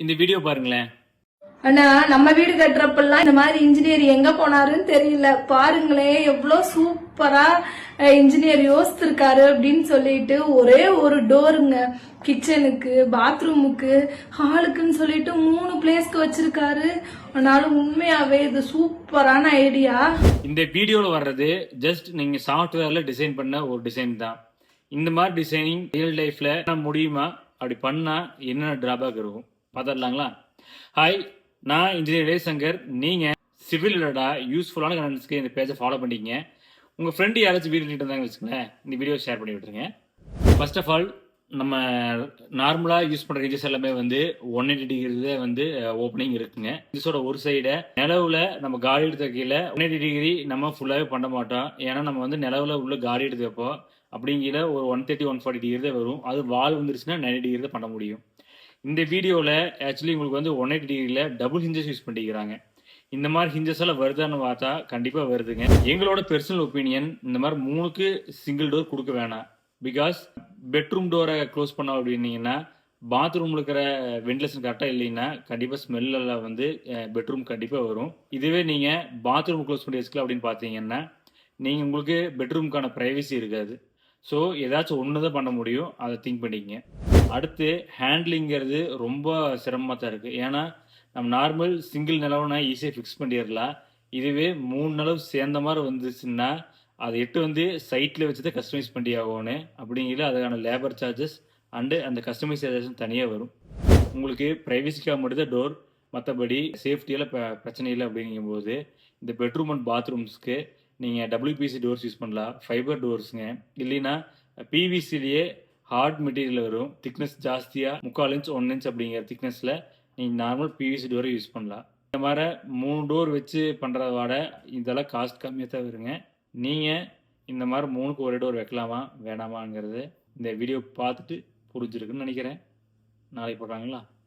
இந்த வீடியோ பாருங்களேன். ஆனா நம்ம வீடு கட்டுறப்பெல்லாம் இந்த மாதிரி இன்ஜினியர் எங்க போனாருன்னு தெரியல. பாருங்களேன் எவ்வளவு சூப்பரா இன்ஜினியர் யோசித்திருக்காரு அப்படின்னு சொல்லிட்டு. ஒரே ஒரு டோருங்க, கிச்சனுக்கு, பாத்ரூமுக்கு, ஹாலுக்குன்னு சொல்லிட்டு 3 பிளேஸ்க்கு வச்சிருக்காரு. ஆனாலும் உண்மையாவே இது சூப்பரான ஐடியா. இந்த வீடியோல வர்றது ஜஸ்ட் நீங்க சாஃப்ட்வேர்ல டிசைன் பண்ண ஒரு டிசைன் தான். இந்த மாதிரி டிசைனிங் ரியல் லைஃப்ல முடியுமா? அப்படி பண்ணா என்ன டிராபேக் இருக்கும் பார்த்துடலாங்களா? ஹாய், நான் இன்ஜினியர் ரேசங்கர். நீங்க சிவில் ரிலேட்டடா யூஸ்ஃபுல்லான கண்டென்ட்ஸ்க்கு இந்த பேஜை ஃபாலோ பண்ணிக்கங்க. உங்க ஃப்ரெண்டு யாராச்சும் வீடியோ இருந்தாங்க வச்சுக்கோங்களேன், இந்த வீடியோ ஷேர் பண்ணி விட்டுருங்க. ஃபர்ஸ்ட் ஆஃப் ஆல், நம்ம நார்மலாக யூஸ் பண்ணுற ஹிஞ்சஸ் எல்லாமே 180 டிகிரி ஓப்பனிங் இருக்குங்க. ஹிஞ்சஸோட ஒரு சைடை நிலவுல நம்ம காடி எடுத்து வைக்கல 180 டிகிரி நம்ம ஃபுல்லாகவே பண்ண மாட்டோம். ஏன்னா நம்ம நிலவுல உள்ள காடி எடுத்து வைப்போம். அப்படிங்கிற ஒரு 130 140 டிகிரி தான் வரும். அது வால் வந்துருச்சுன்னா 90 டிகிரி தான் பண்ண முடியும். இந்த வீடியோவில் ஆக்சுவலி உங்களுக்கு 180 டிகிரியில் டபுள் ஹிஞ்சஸ் யூஸ் பண்ணிக்கிறாங்க. இந்த மாதிரி ஹிஞ்சஸ் எல்லாம் வருதான்னு பார்த்தா கண்டிப்பாக வருதுங்க. எங்களோட பெர்சனல் ஒப்பீனியன், இந்த மாதிரி 3க்கு சிங்கிள் டோர் கொடுக்க வேணாம். பிகாஸ் பெட்ரூம் டோரை க்ளோஸ் பண்ணோம் அப்படின்னீங்கன்னா பாத்ரூமில் இருக்கிற வென்டிலேஷன் கரெக்டாக இல்லைன்னா கண்டிப்பாக ஸ்மெல்லாம் பெட்ரூம் கண்டிப்பாக வரும். இதுவே நீங்கள் பாத்ரூம் க்ளோஸ் பண்ணி வச்சுக்கலாம் அப்படின்னு பார்த்தீங்கன்னா நீங்கள் உங்களுக்கு பெட்ரூமுக்கான ப்ரைவசி இருக்காது. ஸோ ஏதாச்சும் ஒன்று தான் பண்ண முடியும், அதை திங்க் பண்ணிக்கங்க. அடுத்து ஹேண்ட்லிங்கிறது ரொம்ப சிரமமாக தான் இருக்குது. ஏன்னா நம்ம நார்மல் சிங்கிள் நிலவுனா ஈஸியாக ஃபிக்ஸ் பண்ணிடலாம். இதுவே 3 நிலவு சேர்ந்த மாதிரி வந்துச்சுன்னா அதை சைட்டில் வச்சு தான் கஸ்டமைஸ் பண்ணி ஆகணும். அப்படிங்கிற அதுக்கான லேபர் சார்ஜஸ் அண்டு அந்த கஸ்டமைசேஷன் தனியாக வரும். உங்களுக்கு ப்ரைவசிக்காக மட்டும்தான் டோர், மற்றபடி சேஃப்டியெல்லாம் பிரச்சனை இல்லை. அப்படிங்கும்போது இந்த பெட்ரூம் அண்ட் பாத்ரூம்ஸ்க்கு நீங்கள் டபிள்யூபிசி டோர்ஸ் யூஸ் பண்ணலாம், ஃபைபர் டோர்ஸுங்க. இல்லைன்னா பிவிசிலேயே ஹார்ட் மெட்டீரியல் வரும், திக்னஸ் ஜாஸ்தியாக 3/4 இன்ச் 1 இன்ச் அப்படிங்கிற திக்னஸில் நீங்கள் நார்மல் பிவிசி டோரை யூஸ் பண்ணலாம். இந்த மாதிரி 3 டோர் வச்சு பண்ணுறத விட இதெல்லாம் காஸ்ட் கம்மியாக தான் வருங்க. நீங்கள் இந்த மாதிரி 3க்கு ஒரு டோர் வைக்கலாமா வேணாமாங்கிறது இந்த வீடியோ பார்த்துட்டு புரிஞ்சிருக்குன்னு நினைக்கிறேன். நாளைக்கு போடுறாங்களா?